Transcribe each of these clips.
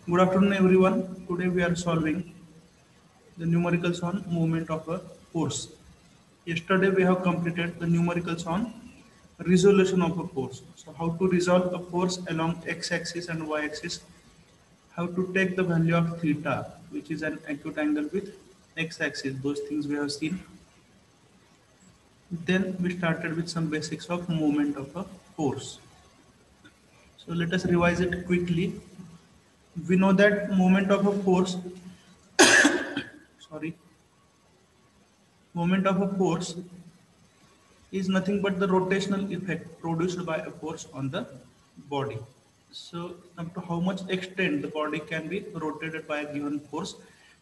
Good afternoon, everyone. Today we are solving the numericals on movement of a force. Yesterday we have completed the numericals on resolution of a force. So how to resolve a force along x-axis and y-axis. How to take the value of theta, which is an acute angle with x-axis. Those things we have seen. Then we started with some basics of movement of a force. So let us revise it quickly. We know that movement of a force, sorry, moment of a force is nothing but the rotational effect produced by a force on the body. So up to how much extent the body can be rotated by a given force,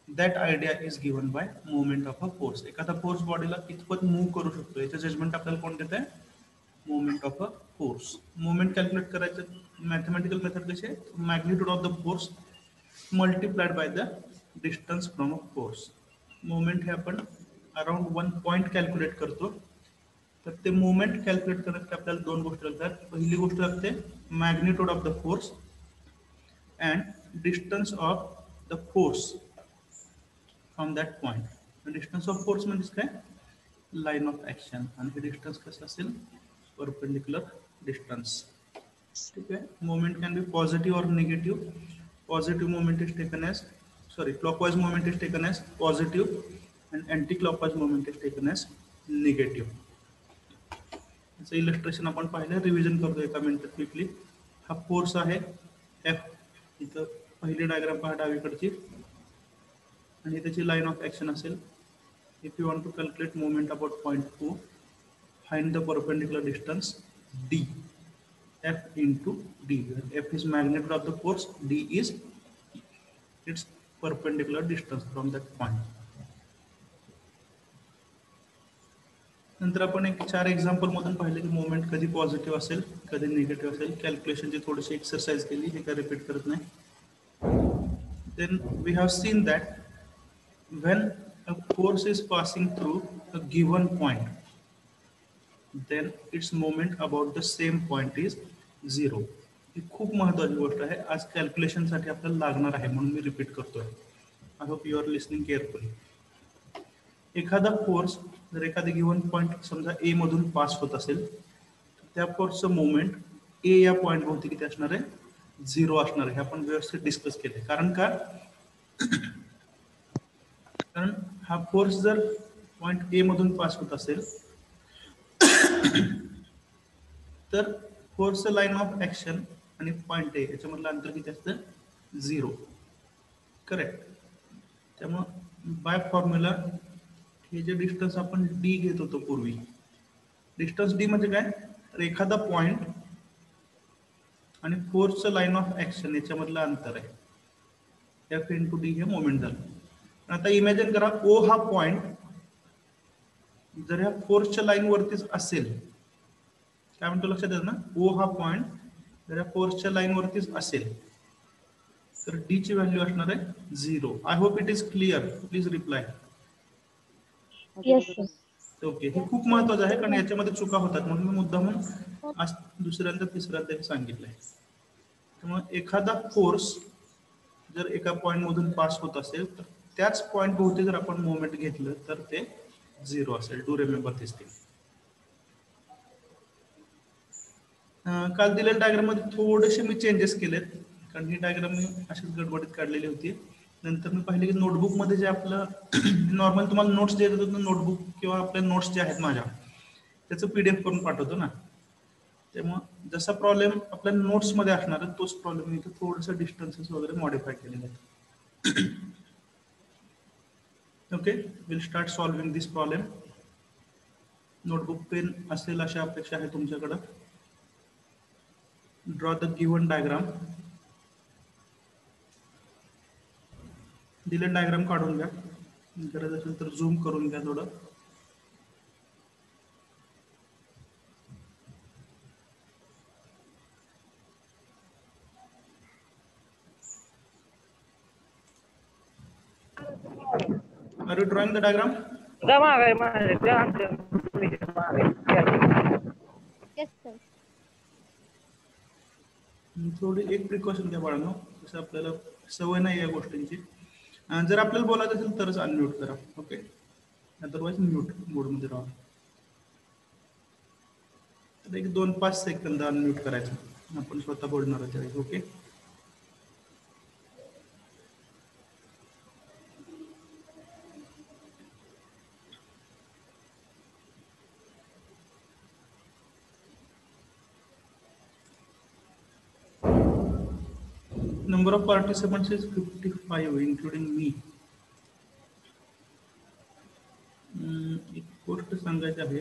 that idea is given by moment of a force. एखादा force बॉडीला कितपत move करू शकतो याचं judgement आपल्याला कोण देत आहे? Moment of a force. Moment calculate करायचं मॅथमॅटिकल मेथड कशी आहे? Magnitude of the force multiplied by the distance from a force. Moment हे आपण अराउंड 1 पॉइंट कॅल्क्युलेट करतो. तर ते मोमेंट कॅल्क्युलेट करण्यासाठी आपल्याला दोन गोष्टी लागतात. पहिली गोष्ट लागते magnitude of the force and distance of the force from that point. Distance of force म्हणजे काय? Line of action. आणि हे डिस्टन्स कसं असेल? Perpendicular distance. ठीक आहे. मोमेंट कॅन बी पॉझिटिव्ह और negative. Positive moment is taken as clockwise movement is taken as positive and anti-clockwise movement is taken as negative. याचं इलस्ट्रेशन आपण पाहिलं. रिव्हिजन करतो एका मिनिटात क्विकली. हा फोर्स आहे एफ. इथं पहिली डायग्राम पहा डावीकडची आणि त्याची लाईन ऑफ ऍक्शन असेल. If you want to calculate moment about point 2, find the perpendicular distance D. F into D. F is magnitude of the force, D is its perpendicular distance from that point. नंतर आपण एक 4 example मधून पाहिले की moment कधी positive असेल कधी negative असेल. कॅल्क्युलेशनची थोडीशी एक्सरसाइज केली, हे काय रिपीट करत नाही. Then we have seen that when a force is passing through a given point, then its moment about the same point is 0. ही खूप महत्त्वाची गोष्ट आहे. आज कॅल्क्युलेशनसाठी आपल्याला लागणार आहे म्हणून मी रिपीट करतोय. I hope you are listening carefully. एखादा फोर्स जर एखादा गिवन पॉइंट समजा ए मधून पास होत असेल तर त्या फोर्सचं मोमेंट ए या पॉइंट भोवती किती असणार आहे? 0 असणार आहे. हे आपण व्यवस्थित डिस्कस केले. कारण का? कारण हा फोर्स जर पॉइंट ए मधून पास होत असेल तर फोर्सचं लाईन ऑफ ऍक्शन आणि पॉइंट ए याच्यामधलं अंतर किती असतं? 0. करेक्ट. त्यामुळं बाय फॉर्म्युला हे जे डिस्टन्स आपण डी घेत होतो पूर्वी, डिस्टन्स डी म्हणजे काय? तर एखादा पॉइंट आणि फोर्सचं लाईन ऑफ ऍक्शन याच्यामधलं अंतर आहे. एफ इंटू डी हे मोमेंट झालं. आता इमॅजिन करा ओ हा पॉइंट जर ह्या फोर्सच्या लाईन वरतीच असेल, काय म्हणतो लक्षात येतं ना? ओ हा पॉइंट जर या फोर्सच्या लाईन वरतीच असेल तर डी ची व्हॅल्यू असणार आहे 0. I hope it is clear. Please reply. Yes, sir. Okay. हे खूप महत्वाचं आहे कारण याच्यामध्ये चुका होतात म्हणून मी मुद्दामून आज दुसऱ्यांदा तिसऱ्यांदा हे सांगितलंय. त्यामुळे एखादा फोर्स जर एका पॉइंट मधून पास होत असेल तर त्याच पॉइंट भोवती जर आपण मोमेंट घेतलं तर ते 0 असेल. Do remember this thing. काल दिलेल्या डायग्राम मध्ये थोडेसे मी चेंजेस केलेत कारण ही डायग्राम मी अशीच गडबडीत काढलेली होती. नंतर मी पाहिले की नोटबुक मध्ये जे आपलं नॉर्मल तुम्हाला नोट्स देत होतो, नोटबुक किंवा आपल्या नोट्स जे आहेत माझ्या त्याचं PDF करून पाठवतो ना. त्यामुळे जसा प्रॉब्लेम आपल्या नोट्स मध्ये असणार आहे तोच प्रॉब्लेम मी इथं थोडंसं डिस्टन्सेस वगैरे मॉडिफाय केलेले आहेत. Okay, will start solving this problem. Notebook pen असेल अशी अपेक्षा आहे तुमच्याकडं. Draw the given diagram. दिले डायग्राम काढून घ्या. गरज असेल तर झूम करून घ्या थोडं. Are you drawing the diagram? Yes, sir. थोडी एक प्रिकॉशन घ्या बाळांनो. जसं आपल्याला सवय नाही या गोष्टींची. जर आपल्याला बोलायचं असेल तरच अनम्यूट करा. ओके, अदरवाईज म्यूट मोडमध्ये राहा. तर एक 2-5 सेकंद अनम्यूट करायचं, आपण स्वतः बोलणार आहोत. Okay, number of participants is 55 including me. एक गोष्ट सांगायची आहे.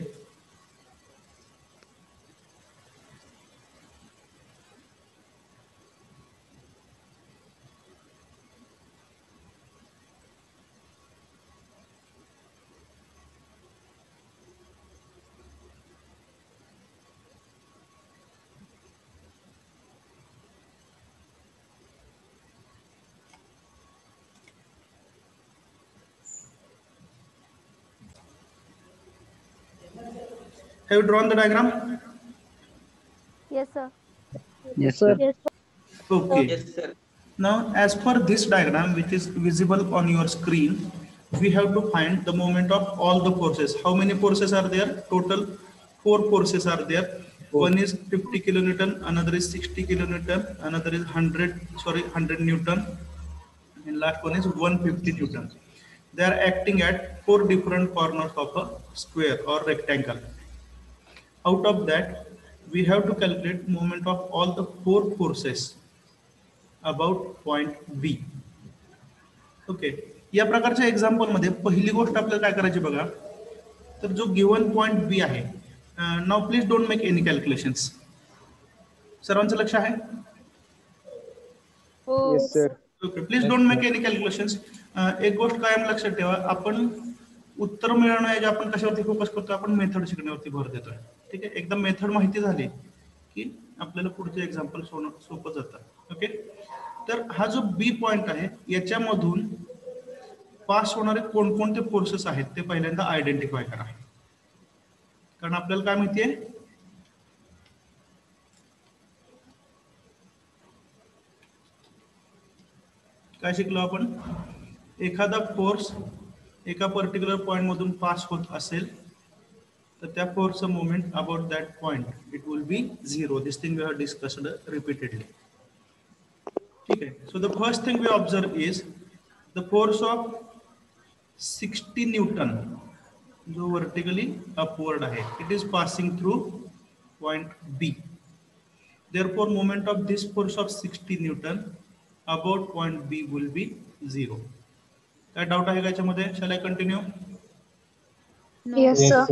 Have you drawn the diagram? Yes, sir. Yes, sir. Yes, sir. Okay. Yes, sir. Now, as per this diagram, which is visible on your screen, we have to find the moment of all the forces. How many forces are there? Total 4 forces are there. One is 50 kilonewton, another is 60 kilonewton, another is 100 newton, and last one is 150 newton. They are acting at 4 different corners of a square or rectangle. Out of that, we have to calculate moment of all the 4 forces about point B. Okay, या प्रकारच्या example मध्ये पहिली गोष्ट आपल्याला काय करायची बघा, तर जो गिवन पॉइंट बी आहे. Now please don't make any calculations. सर्वांचं लक्ष आहे? Yes, sir. Okay, please don't make any calculations. एक गोष्ट कायम लक्षात ठेवा, आपण उत्तर मिळवण्याऐवजी आपण कशावरती फोकस करतो, आपण मेथड शिकण्यावरती भर देतोय. ठीक आहे, एकदम मेथड माहिती झाली की आपल्याला पुढचे एक्झाम्पल सोपं जातं. ओके, तर हा जो बी पॉइंट आहे याच्यामधून पास होणारे कोणकोणते फोर्सेस आहेत ते पहिल्यांदा आयडेंटिफाय करा. कारण आपल्याला काय माहितीये, काय शिकलो आपण, एखादा फोर्स एका पर्टिक्युलर पॉइंट मधून पास होत असेल तर त्या फोर्सचं moment about that point it will be 0. This thing we have discussed repeatedly. ठीक आहे, so the first thing we observe is the force of 60 newton जो वर्टिकली अपवर्ड आहे, it is passing through point B. Therefore, moment of this force of 60 Newton about point B will be 0. काय doubt आहे का याच्यामध्ये? Shall I continue? Yes, sir.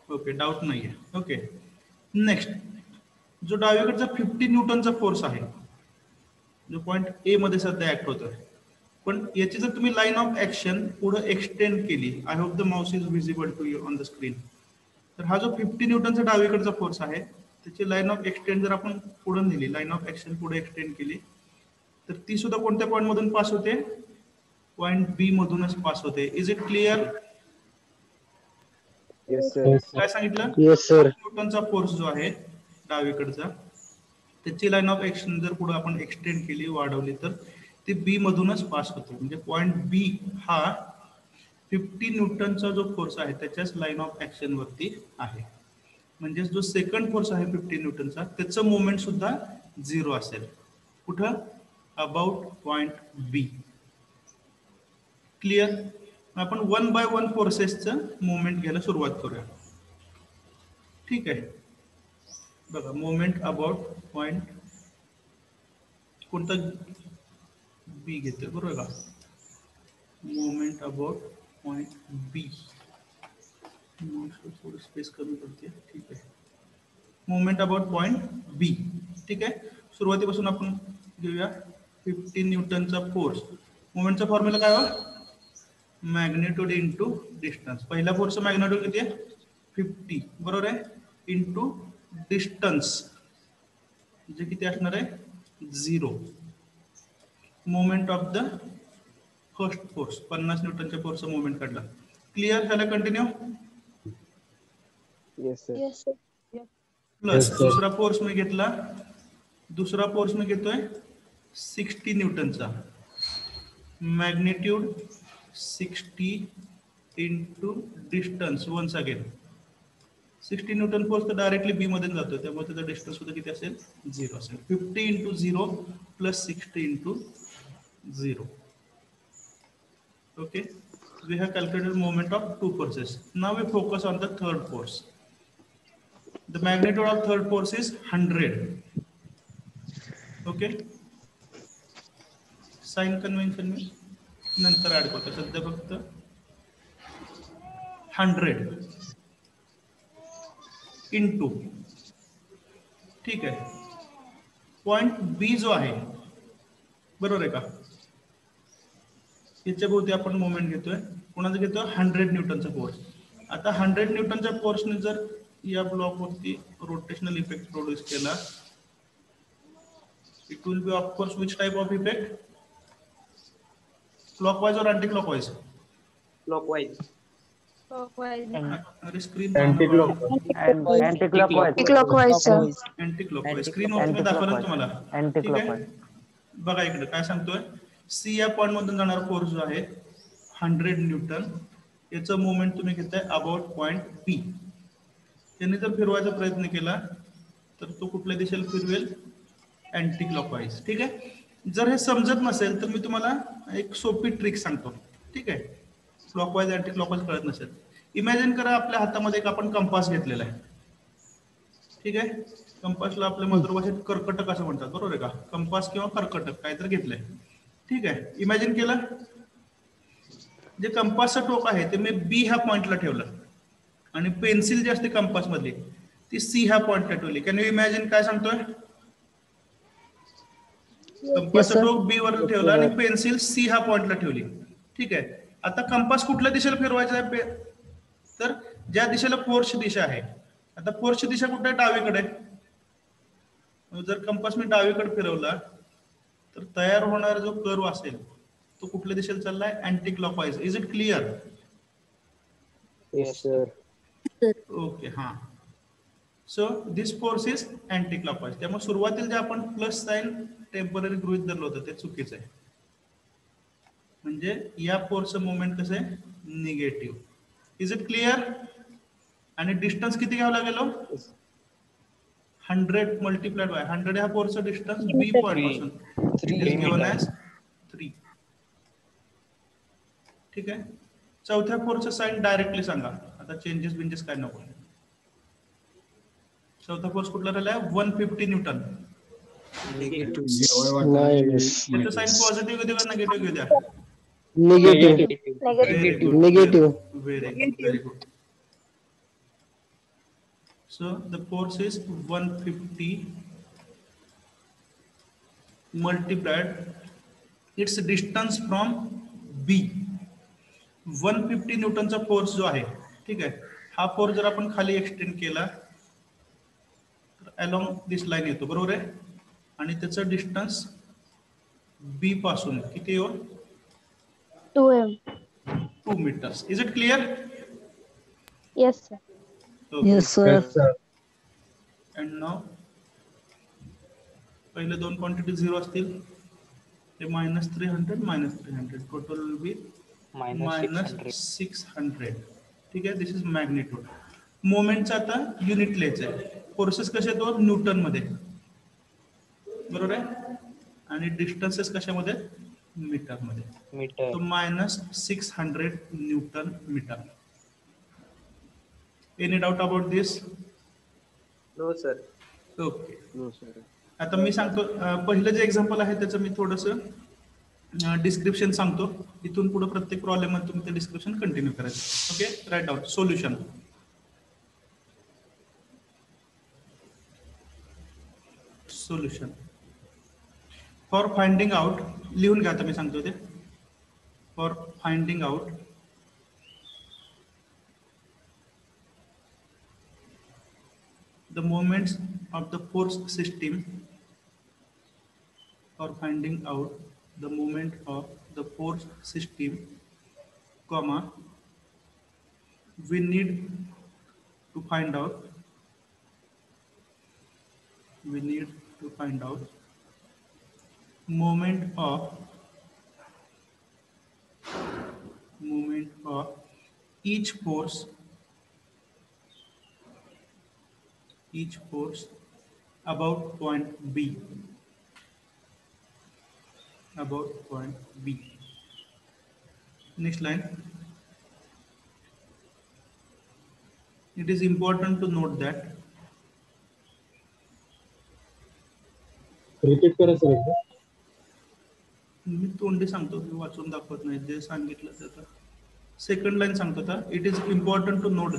Okay, doubt नाहीये. Okay, next जो डावीकडचा 50 न्यूटनचा force आहे जो point A मध्ये सध्या ऍक्ट होतोय, पण याची जर तुम्ही लाईन ऑफ ऍक्शन पुढे एक्सटेंड केली, I hope the mouse is visible to you on the screen, तर हा जो 50 न्यूटनचा डावीकडचा फोर्स आहे त्याची लाईन ऑफ एक्सटेंड जर आपण पुढे नेली, लाईन ऑफ ऍक्शन पुढे एक्सटेंड केली, तर ती सुद्धा कोणत्या पॉइंट मधून पास होते? पॉइंट बी मधूनच पास होते. Is it clear? Yes, sir. काय सांगितलं? Yes, sir. न्यूटनचा फोर्स जो आहे डावीकडचा त्याची लाईन ऑफ ऍक्शन जर पुढे आपण एक्सटेंड केली, वाढवली, तर ती बी मधूनच पास होते. म्हणजे पॉइंट बी हा 50 न्यूटनचा जो फोर्स आहे त्याच्याच लाईन ऑफ ऍक्शन वरती आहे. म्हणजे जो सेकंड फोर्स आहे 50 न्यूटनचा त्याचं मोमेंट सुद्धा 0 असेल. कुठं? About point B. क्लिअर? आपण 1 बाय 1 फोर्सेसचं मोमेंट घ्यायला सुरुवात करूया. ठीक आहे, बघा मोमेंट अबाउट पॉइंट कोणता बी घेतोय, बरोबर का? मोमेंट अबाउट पॉइंट बी, थोडी स्पेस कमी करते. ठीक आहे, मोमेंट अबाउट पॉइंट बी. ठीक आहे, सुरुवातीपासून आपण घेऊया 50 न्यूटनचा फोर्स. मोमेंटचा फॉर्म्युला काय हो? Magnitude into distance. पहिल्या फोर्सचा मॅग्नेट्यूड किती आहे? 50, बरोबर आहे, इंटू डिस्टन्स जे किती असणार आहे? 0. Moment of the first force 50 न्यूटनच्या फोर्सचा moment काढला. क्लिअर झालं? Continue. Yes, sir. Yes, sir. Plus दुसरा फोर्स मी घेतला, दुसरा फोर्स मी घेतोय 60 न्यूटनचा. magnitude 60 into distance once again. 60 Newton force तर डायरेक्टली बी मध्ये जातो, त्यामुळे त्याचा डिस्टन्स सुद्धा किती असेल? 0 असेल. 50 into 0 plus 60 into 0. Okay, we have calculated moment of two forces. Now we focus on the third force. The magnitude of third force is 100. Okay, sign convention मी नंतर ऍड करतो, सध्या फक्त 100 इंटू, ठीक आहे, पॉइंट बी जो आहे, बरोबर आहे का, याच्या भोवती आपण मोमेंट घेतोय, कोणाचा घेतोय? 100 न्यूटनचा फोर्स. आता 100 न्यूटनच्या फोर्सने जर या ब्लॉकवरती रोटेशनल इफेक्ट प्रोड्यूस केला, it will be of course which type of effect? Clockwise or anti-clockwise? Clockwise. अरे screen Anti-clockwise, sir. Anti-clockwise screen वरती मी दाखवलं तुम्हाला, ठीक आहे. बघा इकडे काय सांगतोय, सी या पॉइंट मधून जाणारा फोर्स जो आहे 100 न्यूटन, याचा मोमेंट तुम्ही घेताय अबाउट पॉइंट बी. त्यांनी जर फिरवायचा प्रयत्न केला तर तो कुठल्या दिशेला फिरवेल? Anti clockwise. ठीक आहे. जर हे समजत नसेल तर मी तुम्हाला एक सोपी ट्रिक सांगतो, ठीक आहे. क्लॉकवाईज अँटी क्लॉकवाईज कळत नसेल, इमॅजिन करा आपल्या हातामध्ये एक आपण कंपास घेतलेला आहे, ठीक आहे. कंपासला आपल्या मातृभाषेत कर्कटक असं म्हणतात, बरोबर आहे का, कंपास किंवा कर्कटक काहीतरी घेतलंय, ठीक आहे. इमॅजिन केलं, जे कंपासचं टोक आहे ते मी बी ह्या पॉइंटला ठेवलं आणि पेन्सिल जी असते कंपास मधली ती सी ह्या पॉइंटला ठेवली. कॅन यू इमॅजिन काय सांगतोय? कंपासचं टोक बी वर ठेवलं आणि पेन्सिल सी ह्या पॉइंटला ठेवली, ठीक आहे. आता कंपास कुठल्या दिशेला फिरवायचा आहे? तर ज्या दिशेला फोर्सची दिशा आहे, आता फोर्सची दिशा कुठे आहे? डावीकडे. जर कंपास मी डावीकडे फिरवला तर तयार होणारा जो कर्व असेल तो कुठल्या दिशेला चाललाय? Anticlockwise. Is it clear? Yes, sir. Okay, हा. So this force is anticlockwise. त्यामुळे सुरुवातीला जे आपण प्लस साइन टेम्पररी गृहीत धरलं होतं ते चुकीचं आहे. म्हणजे या फोर्सचं मोमेंट कसं आहे? निगेटिव्ह. Is it clear? आणि डिस्टन्स किती घ्यावं लागेल? 100 मल्टिप्लाइड बाय 100 हा फोर्सचा डिस्टन्स बी पॉइंट पासून. It is given as 3. ठीक आहे. चौथ्या फोर्सचं साइन डायरेक्टली सांगा, आता चेंजेस काय नको. चौथा फोर्स कुठला राहिला? 150 न्यूटन. त्याचं साइन पॉझिटिव्ह घेऊ द्या का निगेटिव्ह घेऊ द्या? Negative. Very good. So the force is 150 multiplied its distance from B. 150 न्यूटनचा force जो आहे, ठीक आहे, हा फोर्स जर आपण खाली एक्सटेंड केला तर अलॉंग दिस लाईन येतो, बरोबर आहे. आणि त्याचं डिस्टन्स बी पासून किती हो? 2m. 2 meters. Is it clear? Yes, sir. Okay. Yes, sir. And now पहिले दोन क्वांटिटी 0 असतील, ते -300 टोटल विल बी -600. ठीक आहे. दिस इज मॅग्निट्यूड. मोमेंटचा आता युनिट लिहायचं आहे. फोर्सेस कसे आहेत? न्यूटन मध्ये, बरोबर आहे. आणि डिस्टन्सेस कशामध्ये? मीटर मध्ये. तो -600 newton metre. Any doubt about this? No, sir. ओके. आता मी सांगतो, पहिलं जे एक्झाम्पल आहे त्याचं मी थोडंसं डिस्क्रिप्शन सांगतो. इथून पुढे प्रत्येक प्रॉब्लेम मध्ये तुम्ही ते डिस्क्रिप्शन कंटिन्यू करायचं. Okay. Write down solution. For finding out, लिहून घ्या आता मी सांगतो ते. For finding out the moments of the force system, for finding out the moment of the force system, comma, we need to find out moment of moment of each force about point B. About point B. Next line. It is important to note that repeat करा sir एकदा. मी तोंडी सांगतो, मी वाचून दाखवत नाही, जे सांगितलं त्याचा. सेकंड लाईन सांगतो आता. It is important to note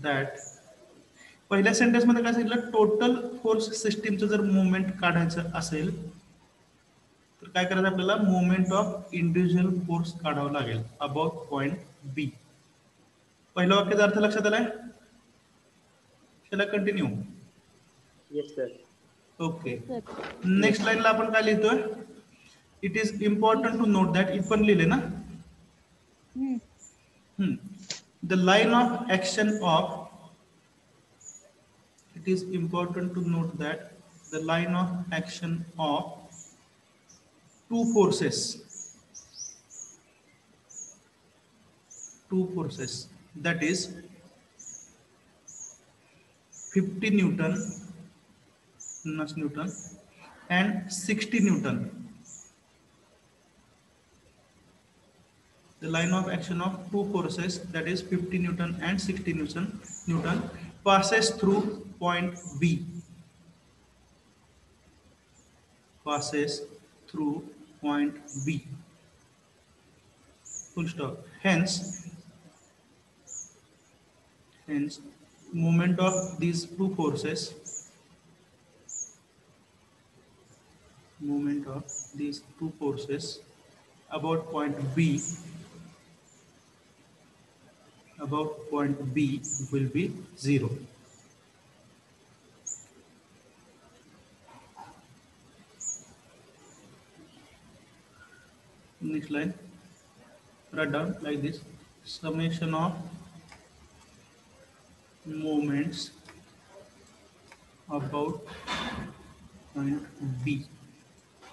that पहिल्या सेंटेन्स मध्ये काय सांगितलं, टोटल फोर्स सिस्टीमचं जर मुवमेंट काढायचं असेल तर काय करायचं आपल्याला, मुवमेंट ऑफ इंडिव्हिज्युअल फोर्स काढावं लागेल अबाउट पॉइंट बी. पहिल्या वाक्याचा अर्थ लक्षात आलाय? चला continue. Yes, sir. Okay. Next लाईनला आपण काय लिहितोय, it is important to note that, इथं लिहिले ना, the line of action of, it is important to note that the line of action of two forces that is 50 Newton and 60 Newton. The line of action of two forces that is 50 Newton and 60 Newton passes through point B. Full stop. Hence, movement of these two forces about point B will be 0. Next line, write down like this: summation of moments about point B.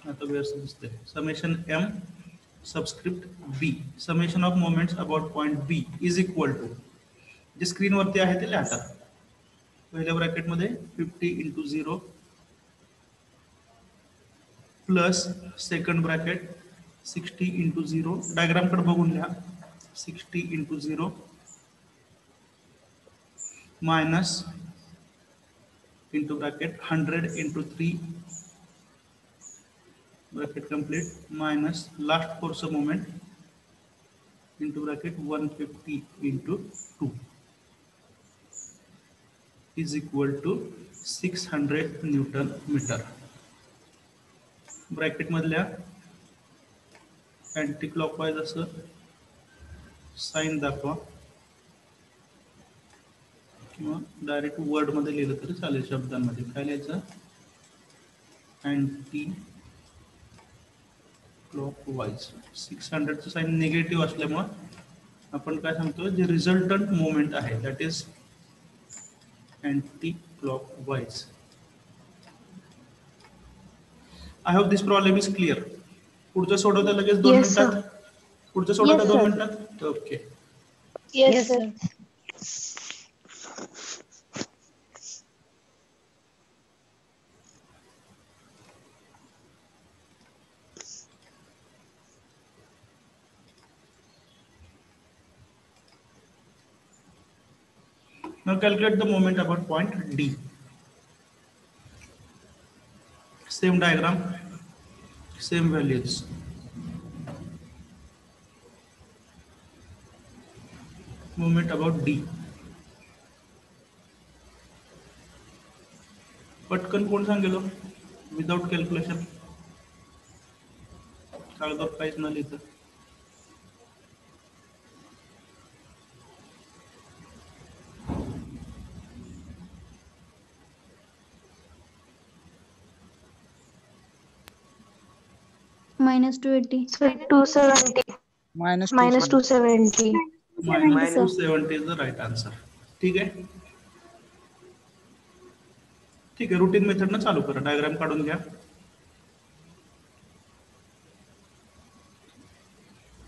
आता व्यवस्थित दिसते. Summation M subscript B. Summation of moments about point B is equal to, जे screen वरती आहे ते लिहा. पहिल्या bracket मध्ये 50 into 0 plus second bracket 60 into 0. Diagram कडे बघून लिहा. 60 into 0 minus into bracket 100 into 3 bracket complete minus last force moment into bracket 150 into 2 is equal to 600 Newton meter. Bracket मधल्या अँटी क्लॉकवाईज असं साइन दाखवा किंवा डायरेक्ट वर्ड मध्ये लिहिलं तरी चालेल. शब्दांमध्ये काय लिहायचं, अँटी क्लॉकवाईज. 600 चं साइन निगेटिव्ह असल्यामुळे आपण काय सांगतो, जे रिझल्टंट मोमेंट आहे that is anti clockwise. I hope this problem is clear. पुढचं सोडवता लगेच 2 Yes, sir. मिनिटात. पुढचं सोडवता Yes, 2 sir. मिनिटात. Okay. Yes, sir. Now calculate the moment about point D. Same diagram, same values. Moment about D. पटकन कोण सांगेल विदाउट कॅल्क्युलेशन, कागदावर काहीच न लिहितं. Minus 280. So 270. Minus 270. Minus Minus 270 is the right answer. ठीक है. ठीक आहे, रुटीन मेथडनं चालू करा. डायग्राम काढून घ्या.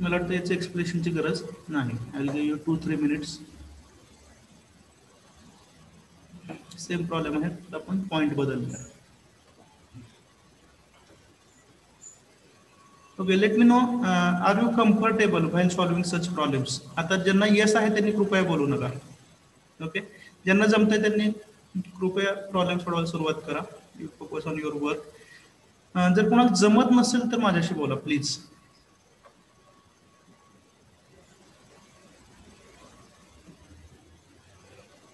मला वाटतं याचं एक्सप्लेनेशनची गरज नाही. I will give you 2-3 minutes. Same problem आहे, तर आपण पॉइंट बदलूया. Okay, let me know are you comfortable while solving such problems. आता ज्यांना येस आहे त्यांनी कृपया बोलू नका. ओके, ज्यांना जमतंय त्यांनी कृपया प्रॉब्लेम सोडवायला सुरुवात करा. You focus on your work. जर कोणाला जमत नसेल तर माझ्याशी बोला please.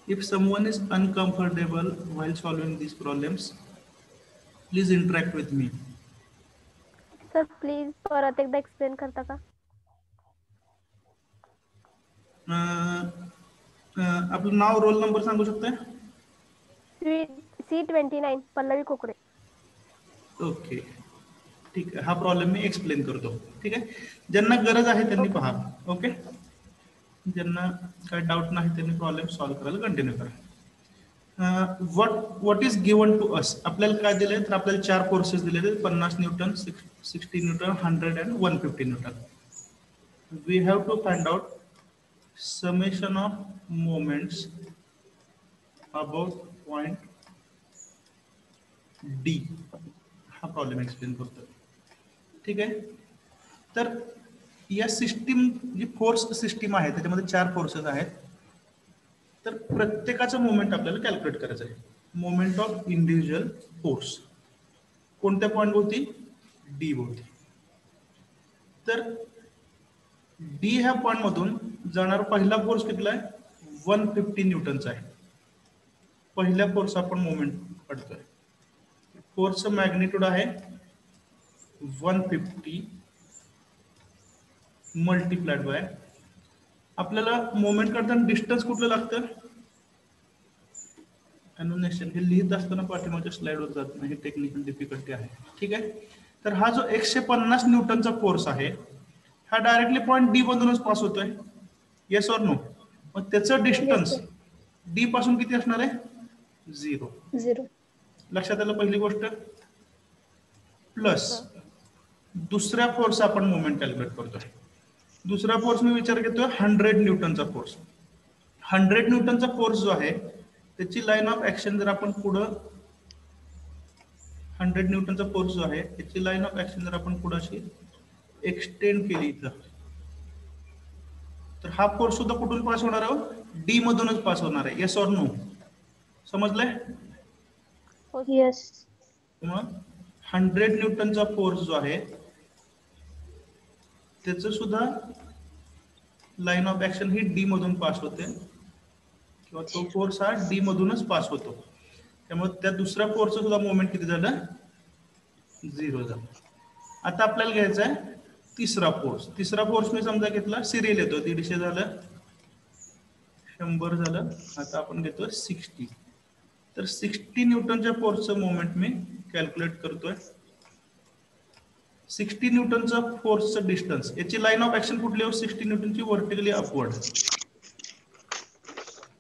If someone is uncomfortable while solving these problems, please interact with me. Sir please परत एकदा एक्सप्लेन करता का? आपलं नाव, रोल नंबर सांगू शकता? C29 पल्लवी कोकडे. ओके, ठीक आहे. हा प्रॉब्लेम मी एक्सप्लेन करतो. ठीक आहे, ज्यांना गरज आहे त्यांनी पहा. ओके, ज्यांना काय डाऊट नाही त्यांनी प्रॉब्लेम सॉल्व्ह करायला कंटिन्यू करा. What is given to us. आपल्याला काय दिले तर आपल्याला 4 फोर्सेस दिलेले, 50 newton, 60 newton, 100 and 150 newton. We have to find out summation of moments about point D. हा प्रॉब्लेम एक्सप्लेन करतो. ठीक आहे, तर या सिस्टीम जी फोर्स सिस्टीम आहे त्याच्यामध्ये 4 फोर्सेस आहेत. तर प्रत्येकाचं मोमेंट आपल्याला कॅल्क्युलेट करायचं आहे. मोमेंट ऑफ इंडिव्हिज्युअल फोर्स कोणत्या पॉईंट भोवती? डी भोवती. तर डी ह्या पॉइंट मधून जाणारा पहिला फोर्स कितीला आहे? 150 न्यूटनचा आहे. पहिल्या फोर्स आपण मोमेंट काढतोय. फोर्सचं मॅग्निट्यूड आहे 150 मल्टिप्लाइड बाय, आपल्याला मोमेंट काढताना डिस्टन्स कुठलं लागतं? एनोनेशन. हे लिहित असताना पाठीमागच्या स्लाइडवर जात नाही, टेक्निकल डिफिकल्टी आहे. ठीक आहे, तर हा जो 150 न्यूटनचा फोर्स आहे हा डायरेक्टली पॉइंट डी मधूनच पास होतोय. Yes or no? मग त्याचं डिस्टन्स डी पासून किती असणार आहे? 0. लक्षात आलं पहिली गोष्ट. प्लस दुसऱ्या फोर्स आपण मोमेंट कॅल्क्युलेट करतोय. दुसरा फोर्स मी विचार घेतोय 100 न्यूटनचा फोर्स. 100 न्यूटनचा फोर्स जो आहे त्याची लाईन ऑफ ऍक्शन जर आपण पुढं 100 न्यूटनचा फोर्स जो आहे त्याची लाईन ऑफ ऍक्शन जर आपण पुढे अशी एक्सटेंड केली इथं, तर हा फोर्स सुद्धा कुठून पास होणार आहे? डी मधूनच पास होणार आहे. Yes or no? समजलंय? येस. मग 100 न्यूटनचा फोर्स जो आहे त्याचं सुद्धा लाईन ऑफ ऍक्शन ही डी मधून पास होते, किंवा तो फोर्स हा डी मधूनच पास होतो. त्यामुळे त्या दुसऱ्या फोर्सचं सुद्धा मोमेंट किती झालं? 0 झालं. आता आपल्याला घ्यायचा आहे तिसरा फोर्स. तिसरा फोर्स मी समजा घेतला, सिरियल येतो, 150 झालं, 100 झालं. आता आपण घेतोय 60. तर 60 न्यूटनच्या फोर्सचं मोमेंट मी कॅल्क्युलेट करतोय. 60 न्यूटनचा फोर्सचं डिस्टन्स, याची लाईन ऑफ ऍक्शन कुठली? 60 न्यूटनची व्हर्टिकली अपवर्ड.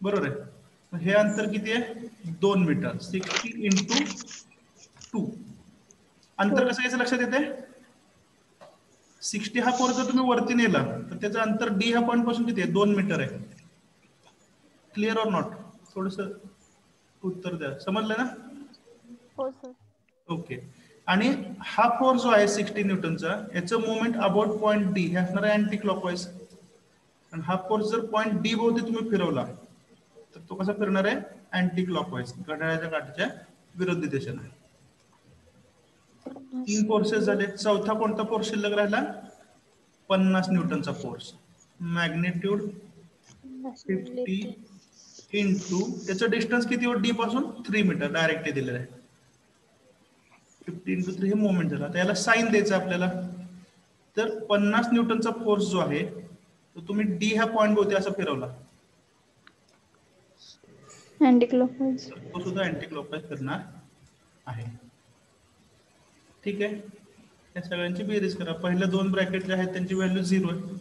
बरोबर आहे. हे अंतर किती आहे? 2 मीटर. 60 × 2. अंतर कसं याचं लक्षात येते? 60 हा फोर्स जर तुम्ही वरती नेला तर त्याचं अंतर डी ह्या पॉइंट पासून किती आहे? 2 मीटर आहे. Clear or not? थोडस उत्तर द्या. समजलं ना? हो सर. ओके. आणि हा फोर्स जो आहे 60 न्यूटनचा, याचं मोमेंट अबाउट पॉइंट डी हे असणार आहे अँटी क्लॉकवाईज. आणि हा फोर्स जर पॉइंट डी भोवती तुम्ही फिरवला तर तो कसा फिरणार आहे? अँटी क्लॉकवाईज, घड्याळाच्या काठीच्या विरुद्ध दिशेने. 3 फोर्सेस झाले. चौथा कोणता फोर्स शिल्लक राहिला? 50 न्यूटनचा फोर्स. मॅग्निट्यूड 50 इंटू त्याचं डिस्टन्स किती? डी पासून 3 मीटर डायरेक्टली दिलेलं आहे. 50 × 3 हे मोमेंट झाला. तर याला साइन द्यायचं आपल्याला. तर 50 न्यूटनचा फोर्स जो आहे तो तुम्ही डी ह्या पॉइंट भोवती असा फिरवला अँटी क्लॉकवाईज, तो सुद्धा अँटी क्लॉकवाईज फिरणार आहे. ठीक आहे, या सगळ्यांची बेरीज करा. पहिल्या 2 ब्रॅकेट जे आहेत त्यांची व्हॅल्यू 0 आहे.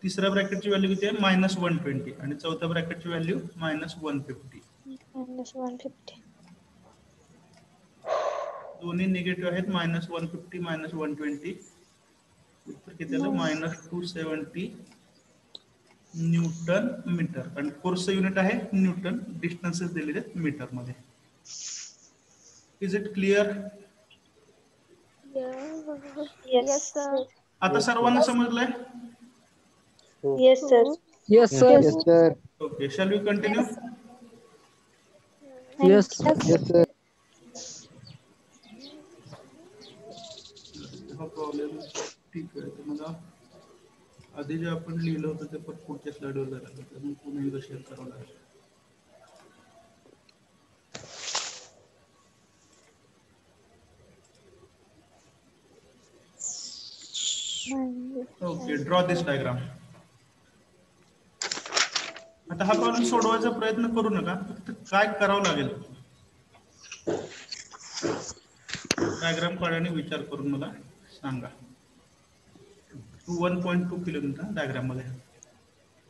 तिसऱ्या ब्रॅकेटची व्हॅल्यू किती आहे? -120. आणि चौथ्या ब्रॅकेटची व्हॅल्यू -150. -150. दोन्ही निगेटिव्ह आहेत, -150 -120, उत्तर किती आलं? -270 न्यूटन मीटर. आणि फोर्सचं युनिट आहे न्यूटन, डिस्टन्सेस दिलेले आहेत मीटर मध्ये. Is it clear? Yes, sir. आता सर्वांना समजलंय? Yes, sir. Yes, sir. Yes, sir. Okay, shall we continue? Yes, Yes, sir. हा प्रॉब्लेम ठीक आहे. तर मला आधी जे आपण लिहिलं होतं ते पण पुढच्या स्लाइडवर झालं, त्यामुळे पुन्हा एकदा शेअर करावं लागेल. ओके, ड्रॉ दिस डायग्राम. आता हा प्रॉब्लेम सोडवायचा प्रयत्न करू नका, फक्त काय करावं लागेल डायग्राम काढण्याने विचार करून मला सांगा. 1.2 किलोमीटर डायग्राम मध्ये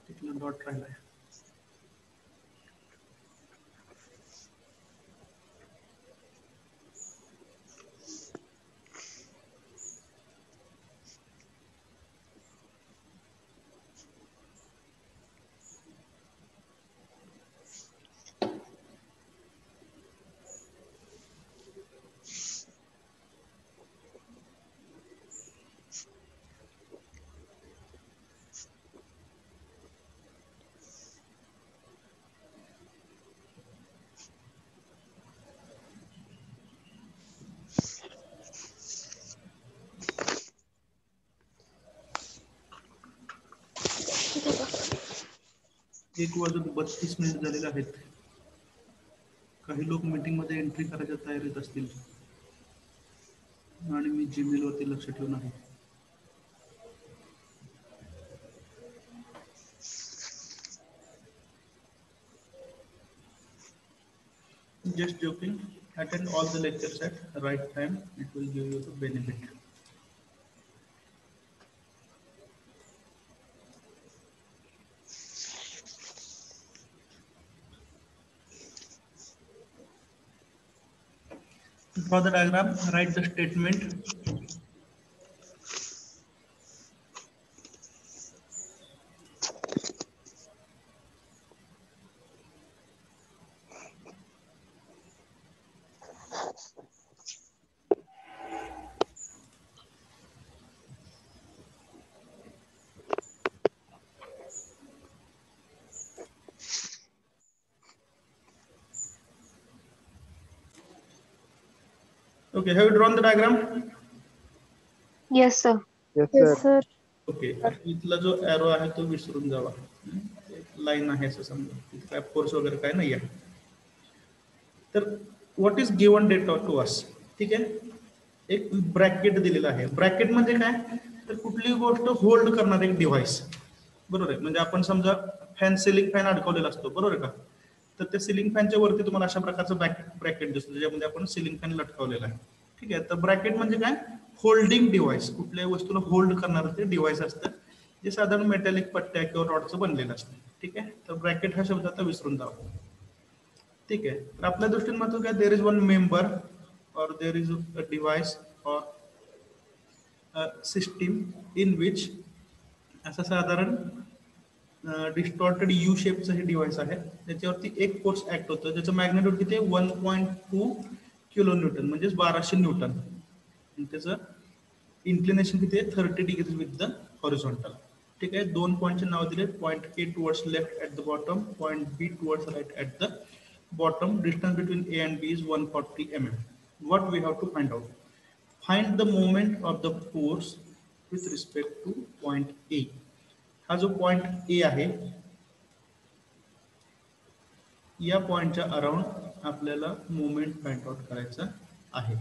तिथलं डॉट राहिलाय. एक वाजून 32 मिनिट झालेले आहेत. काही लोक मीटिंग मध्ये एंट्री करायच्या तयारीत असतील आणि मी जीमेल वरती लक्ष ठेवून आहे. Just joking. Attend all the lectures at right time. It will give you the benefit. Draw the diagram. Write the statement. Okay, have you drawn the diagram? Yes, sir. Yes, Yes, sir. sir. Okay, इथला जो arrow आहे तो विसरून जावा. Line आहे असं समजा, तिथे काय फोर्स वगैरे काय नाही आहे. तर what is given data to us? ठीक आहे, एक ब्रॅकेट दिलेला आहे. ब्रॅकेट म्हणजे काय? तर कुठली गोष्ट होल्ड करणार एक डिव्हाइस, बरोबर आहे. म्हणजे आपण समजा फॅन, सिलिंग फॅन अडकवलेला असतो, बरोबर आहे का? तर त्या सिलिंग फॅनच्या वरती तुम्हाला अशा प्रकारचं ब्रॅकेट दिसतो, ज्याच्यामध्ये आपण सिलिंग फॅन लटकवलेला आहे. ठीक आहे, तर ब्रॅकेट म्हणजे काय? Holding device. कुठल्याही वस्तूला होल्ड करणारं ते डिव्हाइस असतं, जे साधारण मेटॅलिक पट्ट्या किंवा रॉडचं बनलेलं असतं. ठीक आहे, तर ब्रॅकेट हा शब्द आता विसरून जावा. ठीक आहे, तर आपल्या दृष्टीने म्हणतो काय? देर इज वन मेंबर और देर इज अ डिव्हाइस और सिस्टीम इन विच असं साधारण डिस्टॉर्टेड यू शेपचं हे डिव्हाइस आहे. त्याच्यावरती एक फोर्स ऍक्ट होतं, ज्याचं मॅग्नेट्यूड किती आहे? 1.2 किलो न्यूटन, म्हणजे 1200 न्यूटन. त्याचं इन्क्लिनेशन किती आहे? 30 डिग्री विथ द हॉरिझॉन्टल. ठीक आहे, दोन पॉईंटचे नाव दिले. Point A towards left at the bottom, point B towards right at the bottom. Distance between A and B is 140 mm. What we have to find out? Find the moment of the force with respect to point A. हा जो point A आहे, या पॉइंटच्या around आपल्याला moment find out करायचा आहे.